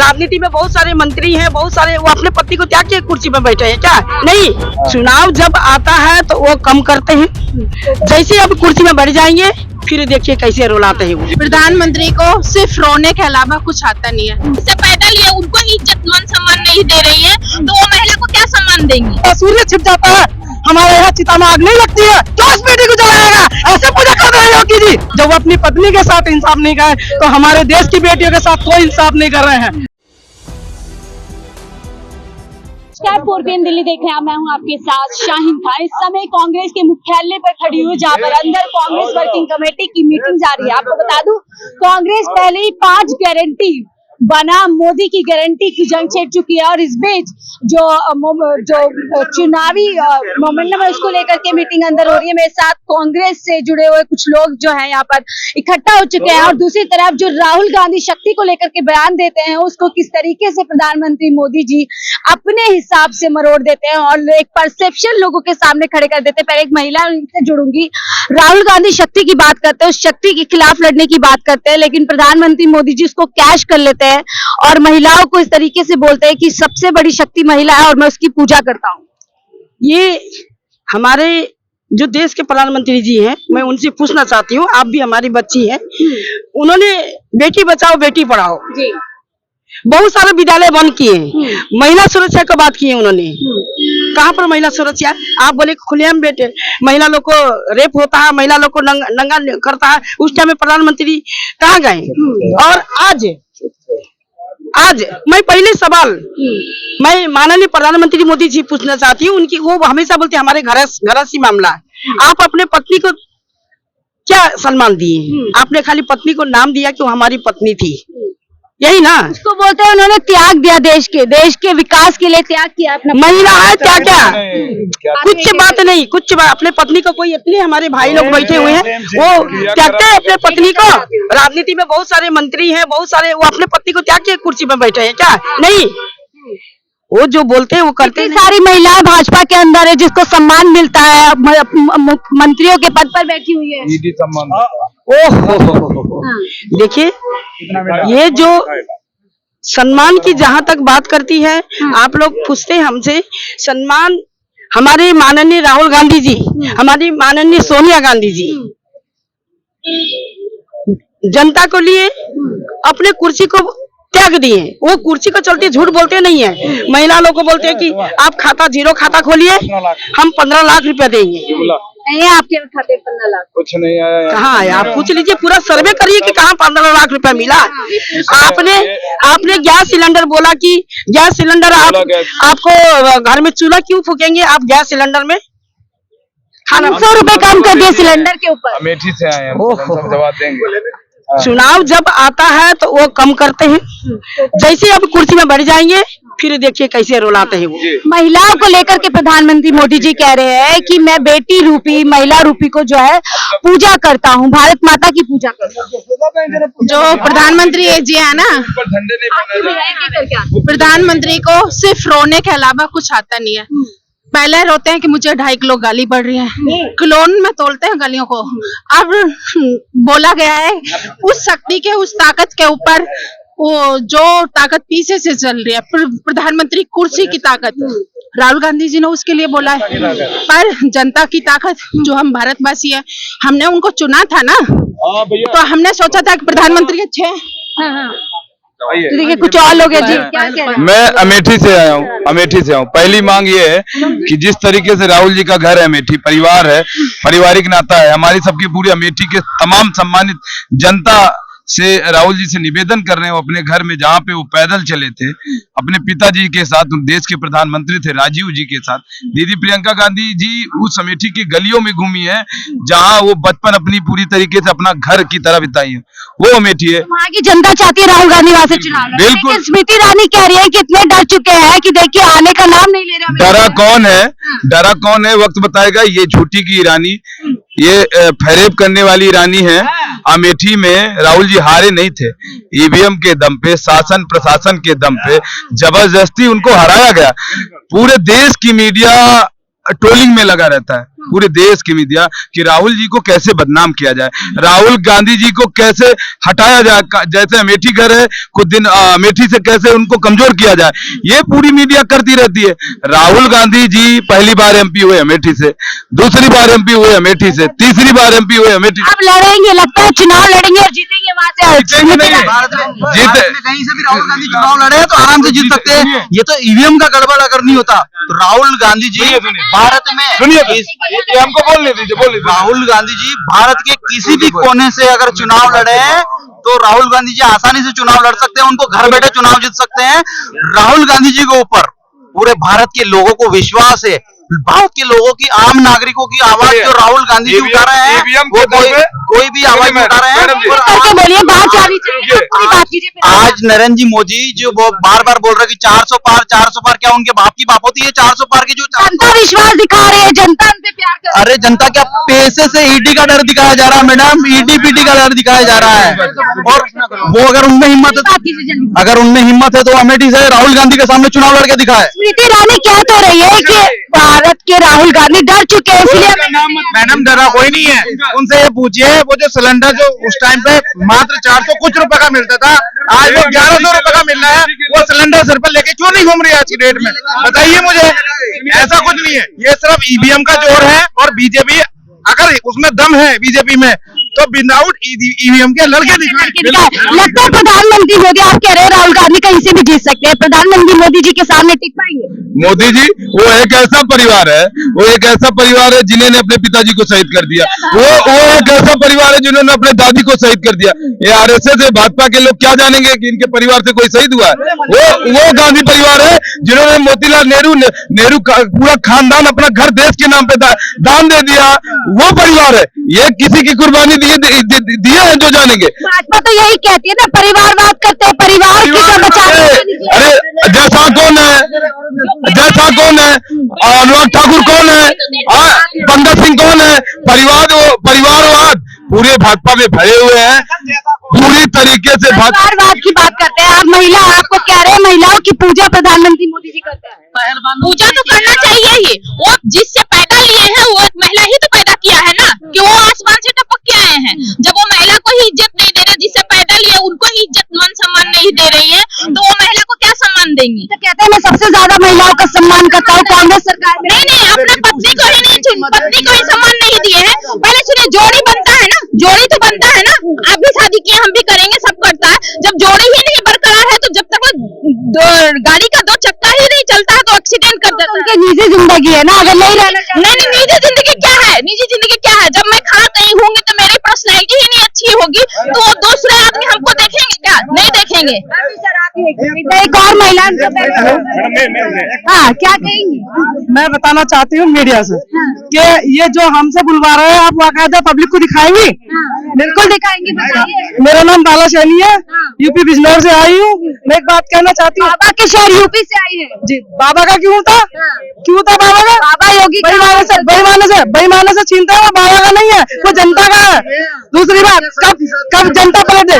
राजनीति में बहुत सारे मंत्री हैं, बहुत सारे, वो अपने पति को त्याग के कुर्सी पे बैठे हैं क्या? नहीं, चुनाव जब आता है तो वो कम करते हैं, जैसे अब कुर्सी में बैठ जाएंगे फिर देखिए कैसे रुलाते हैं वो। प्रधानमंत्री को सिर्फ रोने के अलावा कुछ आता नहीं है। उससे पैदल ये उनको इज्जत मान सम्मान नहीं दे रही है, तो वो महिला को क्या सम्मान देंगी? सूर्य छिप जाता है, हमारे यहाँ चिता में आग नहीं लगती है, तो उस बेटी को जलाएगा, ऐसे पूजा कर रहे हैं योगी जी। जब वो अपनी पत्नी के साथ इंसाफ नहीं करे तो हमारे देश की बेटियों के साथ कोई इंसाफ नहीं कर रहे हैं। नमस्कार, 4PM दिल्ली देख रहे हैं, मैं हूं आपके साथ शाहीन खान। इस समय कांग्रेस के मुख्यालय पर खड़ी हुई, जहां पर अंदर कांग्रेस वर्किंग कमेटी की मीटिंग जारी है। आपको बता दूं, कांग्रेस पहले ही 5 गारंटी बना मोदी की गारंटी की जंग छेड़ चुकी है, और इस बीच जो चुनावी मोमेंटम है उसको लेकर के मीटिंग अंदर हो रही है। मेरे साथ कांग्रेस से जुड़े हुए कुछ लोग जो हैं यहाँ पर इकट्ठा हो चुके हैं, और दूसरी तरफ जो राहुल गांधी शक्ति को लेकर के बयान देते हैं उसको किस तरीके से प्रधानमंत्री मोदी जी अपने हिसाब से मरोड़ देते हैं और एक परसेप्शन लोगों के सामने खड़े कर देते हैं। पहले एक महिला से जुड़ूंगी। राहुल गांधी शक्ति की बात करते हैं, उस शक्ति के खिलाफ लड़ने की बात करते हैं, लेकिन प्रधानमंत्री मोदी जी उसको कैश कर लेते हैं और महिलाओं को इस तरीके से बोलते हैं कि सबसे बड़ी शक्ति महिला है और मैं उसकी पूजा करता हूँ। ये हमारे जो देश के प्रधानमंत्री जी हैं, मैं उनसे पूछना चाहती हूँ, आप भी हमारी बच्ची हैं, उन्होंने बेटी बचाओ बेटी पढ़ाओ जी, बहुत सारे विद्यालय बंद किए हैं, महिला सुरक्षा की बात की है उन्होंने। कहाँ पर महिला सुरक्षा? आप बोले खुलेआम बेटे महिला लोग को रेप होता है, महिला लोग को नंगा करता है, उस टाइम में प्रधानमंत्री कहाँ गए? और आज मैं पहले सवाल मैं माननीय प्रधानमंत्री मोदी जी पूछना चाहती हूँ, उनकी वो हमेशा बोलते हमारे घरसी मामला है। आप अपने पत्नी को क्या सम्मान दिए? आपने खाली पत्नी को नाम दिया कि वो हमारी पत्नी थी, यही ना? उसको बोलते हैं उन्होंने त्याग दिया, देश के विकास के लिए त्याग किया अपना। महिला है क्या कुछ बात नहीं, कुछ बात अपने पत्नी को कोई, इतने हमारे भाई लोग बैठे हुए हैं वो त्यागते हैं अपने पत्नी को। राजनीति में बहुत सारे मंत्री हैं, बहुत सारे, वो अपने पत्नी को त्याग के कुर्सी पर बैठे हैं क्या? नहीं, वो जो बोलते हैं वो करते हैं। सारी महिलाएं भाजपा के अंदर है जिसको सम्मान मिलता है, मंत्रियों के पद पर बैठी हुई है। देखिए, ये जो सम्मान की जहां तक बात करती है, आप लोग पूछते हैं हमसे सम्मान, हमारे माननीय राहुल गांधी जी, हमारी माननीय सोनिया गांधी जी जनता को लिए अपने कुर्सी को त्याग दिए। वो कुर्सी को चलते झूठ बोलते नहीं है, महिला लोग को बोलते हैं कि आप जीरो खाता खोलिए, हम 15 लाख रुपया देंगे। नहीं, आपके खाते 15 लाख कुछ नहीं आया। कहाँ है? आप पूछ लीजिए, पूरा सर्वे करिए कि कहाँ 15 लाख रुपया मिला। आपने गैस सिलेंडर बोला कि गैस सिलेंडर आपको घर में चूल्हा क्यों फूकेंगे आप गैस सिलेंडर में? 500 रुपए कम कर दिए सिलेंडर के ऊपर। अमेठी से आए हैं, सब जवाब देंगे। चुनाव जब आता है तो वो कम करते हैं, जैसे अब कुर्सी में बैठ जाएंगे फिर देखिए कैसे रुलाते हैं वो। महिलाओं को लेकर के प्रधानमंत्री मोदी जी कह रहे हैं कि मैं बेटी रूपी, महिला रूपी को जो है पूजा करता हूँ, भारत माता की पूजा करता हूँ। जो प्रधानमंत्री जी है ना, प्रधानमंत्री को सिर्फ रोने के अलावा कुछ आता नहीं है। पहले रोते हैं कि मुझे 2.5 किलो गाली बढ़ रही है, क्लोन में तोलते हैं गालियों को। अब बोला गया है उस शक्ति के, उस ताकत के ऊपर, वो जो ताकत पीछे से चल रही है, प्रधानमंत्री कुर्सी की ताकत, राहुल गांधी जी ने उसके लिए बोला है। पर जनता की ताकत, जो हम भारतवासी है, हमने उनको चुना था ना, तो हमने सोचा था कि प्रधानमंत्री अच्छे हैं। तो देखिए कुछ और लोग हैं जी, क्या कह रहे हैं? मैं अमेठी से आया हूँ, अमेठी से आऊँ। पहली मांग ये है कि जिस तरीके से राहुल जी का घर है अमेठी, परिवार है, पारिवारिक नाता है, हमारी सबकी पूरी अमेठी के तमाम सम्मानित जनता से राहुल जी से निवेदन कर रहे हैं, वो अपने घर में जहाँ पे वो पैदल चले थे अपने पिताजी के साथ, देश के प्रधानमंत्री थे राजीव जी के साथ, दीदी प्रियंका गांधी जी उस अमेठी की गलियों में घूमी है जहाँ वो बचपन अपनी पूरी तरीके से अपना घर की तरह बिताई है, वो अमेठी है। वहाँ की जनता चाहती है राहुल गांधी वहाँ से चुनाव लड़े। बिल्कुल। स्मृति ईरानी कह रही है कि इतने डर चुके हैं कि देखिए आने का नाम नहीं ले रहा। डरा कौन है वक्त बताएगा। ये झूठी की ईरानी, ये फरेब करने वाली ईरानी है। अमेठी में राहुल जी हारे नहीं थे, ईवीएम के दम पे, शासन प्रशासन के दम पे जबरदस्ती उनको हराया गया। पूरे देश की मीडिया ट्रोलिंग में लगा रहता है, पूरे देश की मीडिया कि राहुल जी को कैसे बदनाम किया जाए, राहुल गांधी जी को कैसे हटाया जाए, जैसे अमेठी घर है कुछ दिन अमेठी से कैसे उनको कमजोर किया जाए, ये पूरी मीडिया करती रहती है। राहुल गांधी जी पहली बार एमपी हुए अमेठी से, दूसरी बार एमपी हुए अमेठी से, तीसरी बार एमपी हुए अमेठी से। अब लड़ेंगे, लगता है चुनाव लड़ेंगे और जीतेंगे वहाँ से। जीतेंगे नहीं, भारत में कहीं से भी राहुल गांधी चुनाव लड़े तो आराम से जीत सकते हैं। ये तो ईवीएम का गड़बड़ अगर नहीं होता तो राहुल गांधी जी भारत में ये हमको बोलने दीजिए, राहुल गांधी जी भारत के किसी भी कोने से अगर चुनाव लड़े तो राहुल गांधी जी आसानी से चुनाव लड़ सकते हैं, उनको घर बैठे चुनाव जीत सकते हैं। राहुल गांधी जी के ऊपर पूरे भारत के लोगों को विश्वास है, भारत के लोगों की, आम नागरिकों की आवाज जो राहुल गांधी जी उठा रहे हैं वो कोई भी आवाज उठा रहे हैं। बोलिए, बात जारी चाहिए। आज नरेंद्र जी मोदी जो बार बार बोल रहे कि 400 पार 400 पार, क्या उनके बाप की बाप होती है 400 पार की? जो जनता विश्वास दिखा रही है, जनता उन पे प्यार कर रही है। अरे जनता क्या पैसे से ईडी का डर दिखाया जा रहा है मैडम, ईडी पीडी का डर दिखाया जा रहा है। और वो अगर उनमें हिम्मत है तो अमेठी से राहुल गांधी के सामने चुनाव लड़के दिखाए। स्मृति ईरानी कह तो रही है कि भारत के राहुल गांधी डर चुके हैं, इसलिए मैडम डरा कोई नहीं है। उनसे ये पूछिए वो जो सिलेंडर जो उस टाइम पे मात्र 400 कुछ रुपए का मिलता था, आज वो 1100 रुपए का मिल रहा है। वो सिलेंडर सिर पर लेके क्यों नहीं घूम रही है आज की डेट में, बताइए मुझे। ऐसा कुछ नहीं है, ये सिर्फ ईवीएम का जोर है। और बीजेपी अगर उसमें दम है बीजेपी में तो विदाउट ईवीएम के लड़के दिखाए। लगता है प्रधानमंत्री मोदी, आप कह रहे हैं राहुल गांधी कहीं से भी जीत सकते हैं, प्रधानमंत्री मोदी जी के सामने टिक पाएंगे? मोदी जी वो एक ऐसा परिवार है, वो एक ऐसा परिवार है जिन्होंने अपने पिताजी को शहीद कर दिया, वो एक ऐसा परिवार है जिन्होंने अपने दादी को शहीद कर दिया। ये आरएसएस है, भाजपा के लोग क्या जानेंगे कि इनके परिवार से कोई शहीद हुआ है? वो गांधी परिवार है जिन्होंने मोतीलाल नेहरू पूरा खानदान अपना घर देश के नाम पे दान दे दिया, वो परिवार है। ये किसी की कुर्बानी दिए हैं जो जानेंगे। भाजपा तो यही कहती है ना, परिवारवाद करते हैं, परिवार की बचाते। अरे जैसा कौन है, अनुराग ठाकुर कौन है, बंदा सिंह कौन है? परिवारवाद पूरे भाजपा में भरे हुए हैं पूरी तरीके से। परिवारवाद की बात करते हैं आप, महिला आपको कह रहे हैं महिलाओं की पूजा प्रधानमंत्री मोदी जी करते हैं। पूजा तो करना चाहिए ही, वो जिससे पैदा लिए हैं वो एक महिला ही तो पैदा किया है ना, कि वो आसमान से टपक के आए हैं। जब वो महिला को ही इज्जत नहीं दे रहे, जिससे पैदा लिए उनको ही इज्जत मान सम्मान नहीं दे रही है, तो वो महिला को क्या सम्मान देंगी? तो कहते हैं मैं सबसे ज्यादा महिलाओं का सम्मान करता हूँ कांग्रेस सरकार में। नहीं, अपने पत्नी को ही सम्मान नहीं दिए हैं। पहले सुनिए, जोड़ी बनता है ना, जोड़ी तो बनता है ना, आप भी शादी किए, हम भी करेंगे, सब करता है। जब जोड़ी ही नहीं बरकरार है तो जब तक गाड़ी का 2 चक्का ही नहीं चलता है तो एक्सीडेंट कर देता है। उनकी निजी जिंदगी है ना, अगर नहीं रहना नहीं, निजी जिंदगी क्या है? निजी जिंदगी क्या है? जब मैं खड़ा कहीं होंगी तो मेरी पर्सनैलिटी ही नहीं अच्छी होगी तो दूसरे आदमी हमको देखेंगे क्या? नहीं देखेंगे। एक और महिला, हाँ क्या कहेंगी? मैं बताना चाहती हूँ मीडिया से कि ये जो हमसे बुलवा रहे हैं आप बाकायदा पब्लिक को दिखाएंगी? बिल्कुल दिखाएंगे, बताइए। मेरा नाम बाला सैनी है, यूपी बिजनौर से आई हूँ। मैं एक बात कहना चाहती हूँ। बाबा के शहर यूपी से आई है जी, बाबा का क्यों था? क्यों था बाबा का? बाबा योगी बेईमाने से छीनता है, वो बाबा का नहीं है, वो जनता का है। दूसरी बात, कब जनता पलट दे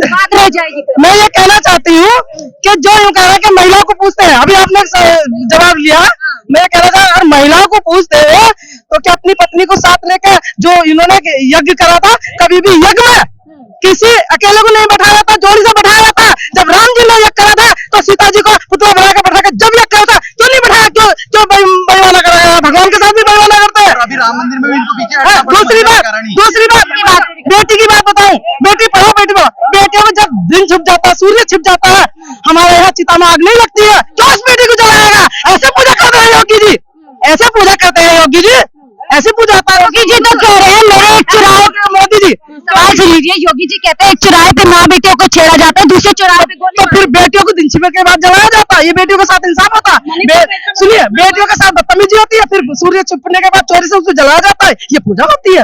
बात रह जाएगी। मैं ये कहना चाहती हूँ कि जो यूँ कह रहा है कि महिलाओं को पूछते हैं, अभी आपने जवाब लिया, मैं कह रहा था अगर महिलाओं को पूछते हैं तो क्या अपनी पत्नी को साथ लेकर जो इन्होंने यज्ञ करा था, कभी भी यज्ञ में किसी अकेले को नहीं बैठाया था, जोड़ी से बैठाया था। जब राम जी ने यज्ञ करा था तो सीता जी को पुतला बना के बैठा कर जब यज्ञ करा था क्यों नहीं बैठाया? क्यों बेईमाना कराया? भगवान के साथ भी बेईमाना करते हैं। अभी राम मंदिर में भी इनको पीछे दूसरी बात बेटी की बात बताऊं, बेटी पढ़ो बेटी पढ़ो। बेटियों में जब दिन छुप जाता है, सूर्य छिप जाता है, हमारे यहाँ चिता में आग नहीं लगती है, क्यों उस बेटी को जलाएगा? ऐसे पूजा करते हैं योगी जी, ऐसे पूजा करते हैं योगी जी, ऐसे पूजा होता है। योगी जी तो कह रहे हैं मेरे एक चुराहे पे, मोदी जी बात सुन लीजिए, योगी जी कहते हैं एक चुराहे पे माँ बेटियों को छेड़ा जाता है, दूसरे चुराहे पे तो फिर बेटियों को दिन छिपे के बाद जलाया जाता है। ये बेटियों के साथ इंसाफ होता है? सुनिए, बेटियों के साथ बदतमीजी होती है, फिर सूर्य छिपने के बाद चोरी से उसको जलाया जाता है, ये पूजा होती है?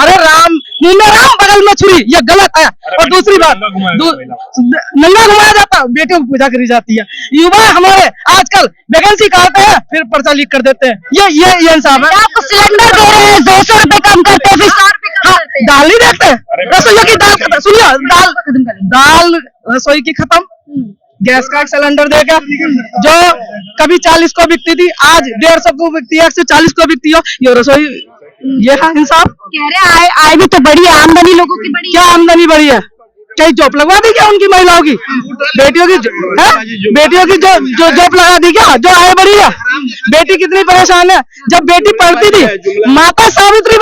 अरे राम मुंह में राम बगल में छुरी, ये गलत है। और दूसरी बात, नंगा घुमाया जाता है, बेटियों की पूजा करी जाती है। युवा हमारे आजकल वैकेंसी काटते हैं फिर पर्चा लीक कर देते हैं, ये इंसाफ है? आपको सिलेंडर दे रहे हैं 200 रुपए कम करते हैं, फिर 100 रुपए कम करते हैं। दाल नहीं देखते, रसोई की दाल, सुनिए, दाल रसोई की खत्म, गैस का सिलेंडर देगा जो कभी 40 को बिकती थी आज 150 को बिकती है, 140 को बिकती हो। ये रसोई ये है इंसाफ। कह रहे आय भी तो बड़ी है, आमदनी लोगों की बड़ी क्या आमदनी बढ़ी है? क्या जॉब लगवा दी क्या उनकी महिलाओं की, बेटियों की है? बेटियों की जो जॉब लगा दी क्या, जो आय बढ़ी है? बेटी कितनी परेशान है। जब बेटी पढ़ती थी, माता सावित्री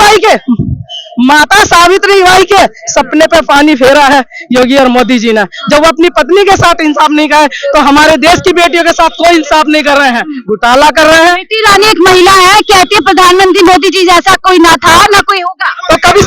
बाई के सपने पे पानी फेरा है योगी और मोदी जी ने। जब वो अपनी पत्नी के साथ इंसाफ नहीं करे तो हमारे देश की बेटियों के साथ कोई इंसाफ नहीं कर रहे हैं, घोटाला कर रहे हैं। स्मृति ईरानी एक महिला है, कहती है प्रधानमंत्री मोदी जी जैसा कोई ना था ना कोई होगा। तो कभी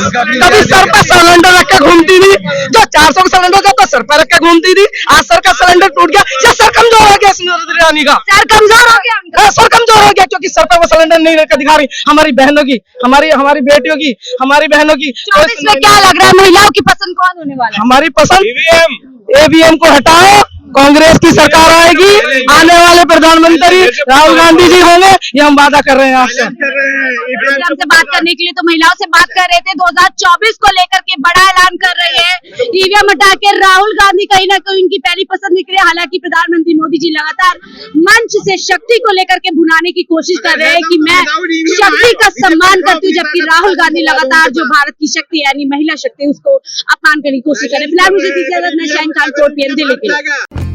सर पर सिलेंडर रख के घूमती थी, जो 400 का सिलेंडर था तो सर पर रख के घूमती थी। आज सर का सिलेंडर टूट गया, या सर कमजोर हो गया स्मृति ईरानी का? सर कमजोर हो गया उनका। सर कमजोर हो गया क्योंकि सर पर वो सिलेंडर नहीं रख के दिखा रही हमारी बहनों की, हमारी बेटियों की, हमारी बहनों की। 24 में क्या लग रहा है महिलाओं की पसंद कौन होने वाला है? हमारी पसंद ईवीएम को हटाओ, कांग्रेस की सरकार आएगी, आने वाले प्रधानमंत्री राहुल गांधी जी होंगे, ये हम वादा कर रहे हैं आपसे। हमसे बात करने के लिए तो महिलाओं से बात कर रहे थे। 2024 को लेकर के बड़ा ऐलान कर रहे हैं, ईवीएम हटा के राहुल गांधी कहीं ना कहीं उनकी पहली पसंद निकले। हालांकि प्रधानमंत्री मोदी जी लगातार मंच से शक्ति को लेकर के भुनाने की कोशिश कर रहे हैं कि मैं शक्ति का सम्मान करती हूँ, जबकि राहुल गांधी लगातार जो भारत की शक्ति यानी महिला शक्ति उसको अपमान करने की कोशिश कर रहे हैं। फिलहाल मुझे दीजिए इजाजत, मैं शाहीन खान, कोर्ट पीएम दिल्ली के लिए।